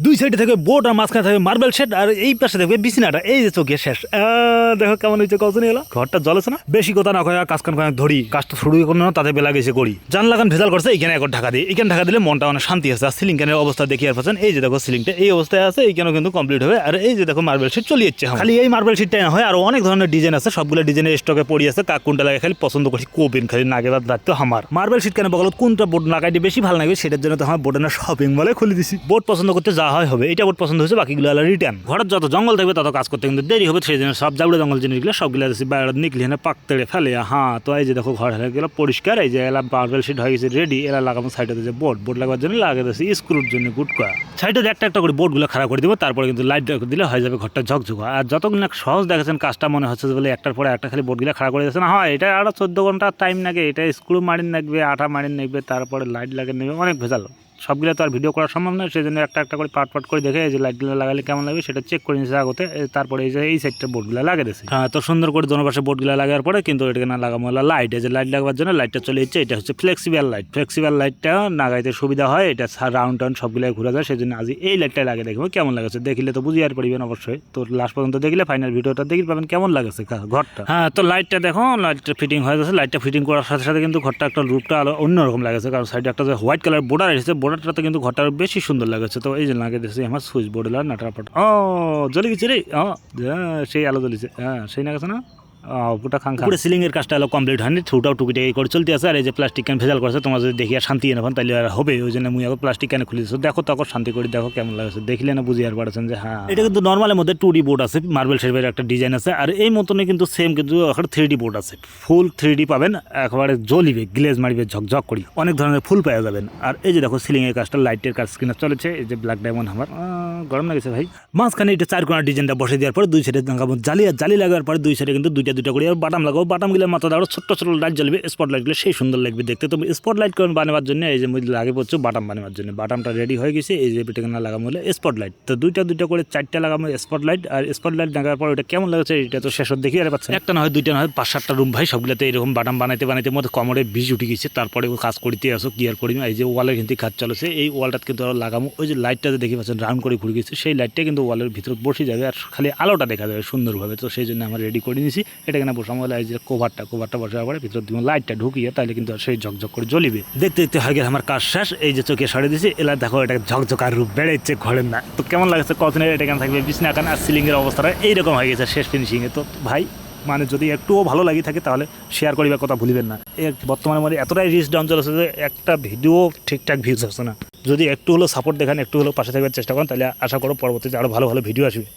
দুই সাইডে থাকবে বোর্ড আর মাঝখানে থাকবে মার্বেল শেড আর এই পাশে থাকবে বিছানাটা। এই যে চোখে শেষ। দেখো কেমন হয়েছে কতদিন এলো ঘরটা জ্বলেছে না। বেশি কথা না কয়ে কাজ কান ধরি কাজটা শুরু করে না তাতে বেলা গেছে করি জানলা কান ভেজাল করছে এখানে এখন ঢাকা দিই এখানে ঢাকা দিলে মনটা অনেক শান্তি আছে। আর সিলিং ক্যানের অবস্থা দেখি আর পাচ্ছেন এই যে দেখো সিলিংটা এই অবস্থায় আছে এইখানেও কিন্তু কমপ্লিট হবে। আর এই যে দেখো মার্বেল শেড চলে যাচ্ছে খালি এই মার্বেল শেডটাই না হয় আর অনেক ধরনের ডিজাইন আছে সবগুলো ডিজাইনের স্টকে পড়ে আছে কাক কোনটা লাগে খালি পছন্দ করছি কোবেন খালি নাগেবার দায়িত্ব আমার। মার্বেল শেড কেন বগলত কোনটা বোর্ড লাগাইতে বেশি ভালো লাগবে সেটার জন্য তো আমার বোর্ডের শপিং মলে খুলে দিছি। বোর্ড পছন্দ করতে যা হয় হবে এটা বোর্ড পছন্দ হয়েছে বাকিগুলো রিটার্ন। ঘরের যত জঙ্গল থাকবে তত কাজ করতে কিন্তু দেরি হবে সেই জন্য সব জাগুলো জঙ্গল জিনিসগুলো সবগুলো বাইরে নিকলি না পাক তেড়ে ফেলে। হ্যাঁ তো এই যে দেখো ঘর হয়ে গেল পরিষ্কার। এই যে এলা মার্বেল শেড হয়ে গেছে রেডি। এলা লাগাবো সাইডে যে বোর্ড লাগাবার জন্য লাগিয়ে দিয়েছি স্ক্রুর জন্য গুটকা সাইডে একটা একটা করে বোর্ডগুলো খারাপ করে দিব তারপরে কিন্তু লাইট দিলে হয়ে যাবে ঘরটা ঝকঝক। আর যতগুলো সহজ দেখেছেন কাজটা মনে হচ্ছে বলে একটার পরে একটা খালি বোর্ডগুলো খারাপ করে দিয়েছে না হয় এটা আরো 14 ঘন্টা টাইম লাগে। এটা স্ক্রু মারিন লাগবে আঠা মারিন লাগবে তারপরে লাইট লাগিয়ে নেবে অনেক ভেজাল। সবগুলো তো আর ভিডিও করা সম্ভব নয় সেই জন্য একটা একটা করে পাট করে দেখে এই যে লাইটগুলো লাগালে কেমন লাগবে সেটা চেক করে নিয়েছে আগতে। তারপরে এই যে এই সাইডটা বোর্ডগুলো লাগিয়ে দিয়েছে। হ্যাঁ তো সুন্দর করে দোনো পাশে বোর্ডগুলো লাগার পরে কিন্তু এটাকে না লাগাবো লাইট। এই যে লাইট লাগাবার জন্য লাইটটা চলে যাচ্ছে। এটা হচ্ছে ফ্লেক্সিবল লাইটটা লাগাইতে সুবিধা হয়। এটা রাউন্ড সবগুলো ঘুরে যায় সেই জন্য আজ এই লাইটটা লাগিয়ে দেখবো কেমন লাগছে। দেখলে তো বুঝি আর পারবেন অবশ্যই। তো লাস্ট পর্যন্ত দেখলে ফাইনাল ভিডিওটা দেখি পাবেন কেমন লাগছে ঘরটা। হ্যাঁ তো লাইটটা দেখো লাইটটা ফিটিং হয়ে যাচ্ছে। লাইটটা ফিটিং করার সাথে সাথে কিন্তু ঘরটা একটা রূপটা আলো অন্যরকম লাগছে কারণ সাইডে একটা যে হোয়াইট কালার বর্ডার এসেছে বোর্ডারটাতে কিন্তু ঘরটা বেশি সুন্দর লাগছে। তো এই যে লাগিয়ে দিয়েছি আমার সুইচ বোর্ড নাটার পাট জ্বলে গেছে রে সেই আলো জ্বলিছে। হ্যাঁ সেই না গেছে না পুটা খাঙ্খা পুরো সিলিং এর কাজটা হলো কমপ্লিট হয়নি ছোটাও টুকিটাকি করে চলতে আছে। আর এই যে প্লাস্টিক ক্যান ভেজাল করছে তোমার যদি দেখি আর শান্তি নেবেন তাহলে আর হবে ওই জন্য মুই এখন প্লাস্টিক ক্যানে খুলে দিচ্ছি। দেখো তখন শান্তি করে দেখো কেমন লাগছে দেখলে না বুঝি আর পারছেন যে হ্যাঁ এটা কিন্তু নর্মালের মধ্যে 2D বোর্ড আছে মার্বেল শেপের একটা ডিজাইন আছে। আর এই মতনই কিন্তু সেম কিন্তু এখন 3D বোর্ড আছে ফুল 3D পাবেন একেবারে জ্বলিবে গ্লেজ মারিবে ঝকঝক করি অনেক ধরনের ফুল পাওয়া যাবেন। আর এই যে দেখো সিলিং এর কাজটা লাইটের কাজ স্ক্রিনে চলেছে। এই যে ব্ল্যাক ডায়মন্ড আমার গরম লাগছে ভাই। মাঝখানে এটা 4 কোণার ডিজাইনটা বসে দেওয়ার পরে দুই সাইডে জালি লাগার পরে দুই সাইডে কিন্তু দুইটা করে বাটাম লাগাবো। বাটামগুলোর মাথা দাঁড়ো ছোট্ট লাইট জ্বলবে স্পট লাইটগুলো সেই সুন্দর লাগবে দেখতে। তো স্পট লাইট বানাবার জন্য এই যে লাগে পড়ছে বাটাম বানাবার জন্য বাটামটা রেডি হয়ে গেছে। এই যে পিঠেখানা লাগাবো হলে স্পট লাইট তো দুইটা করে 4টা লাগাবো স্পট লাইট। আর স্পট লাইট লাগার পর ওটা কেমন লাগছে এটা তো শেষত দেখি আর পাচ্ছেন একটা না হয় দুইটা না হয় 5-7টা রুম ভাই সবগুলোতে এরকম বাটাম বানাইতে মধ্যে কমরে বীজ উঠে গেছে। তারপরে কাজ করতে আসো কি আর করি এই যে ওয়ালের কিন্তু কাজ চলেছে এই ওয়ালটা কিন্তু লাগাবো। ওই যে লাইটটাতে দেখি পাচ্ছেন রাউন্ড করে ঘুরে গেছে সেই লাইটটা কিন্তু ওয়ালের ভিতরে বসে যাবে আর খালি আলোটা দেখা যাবে সুন্দরভাবে। তো সেই জন্য আমরা রেডি করে নিয়েছি এটা কেনা বসাবো হলে এই যে কভারটা বসার পরে ভিতর দিয়ে লাইটটা ঢুকিয়ে তাহলে কিন্তু সেই ঝকঝক করে জ্বলিবে। দেখতে হয়ে গেলে আমার কাজ শেষ। এই যে চোখে সরে দিয়েছি এলা দেখো এটা ঝকঝকার রূপ বেড়েছে ঘরের না। তো কেমন লাগছে কতদিনের এটা কেন থাকবে বিছনা কান আর সিলিং এর অবস্থাটা এইরকম হয়ে গেছে শেষ ফিনিশিং এ। তো ভাই মানে যদি একটুও ভালো লাগে থাকে তাহলে শেয়ার করিবার কথা ভুলিবেন না। বর্তমানে মানে এতটাই রিচ ডাউন চলেছে যে একটা ভিডিও ঠিকঠাক ভিউজ আসছে না। যদি একটু হলো সাপোর্ট দেখান একটু হলো পাশে থাকবার চেষ্টা করেন তাহলে আশা করো পরবর্তীতে আরো ভালো ভিডিও আসবে।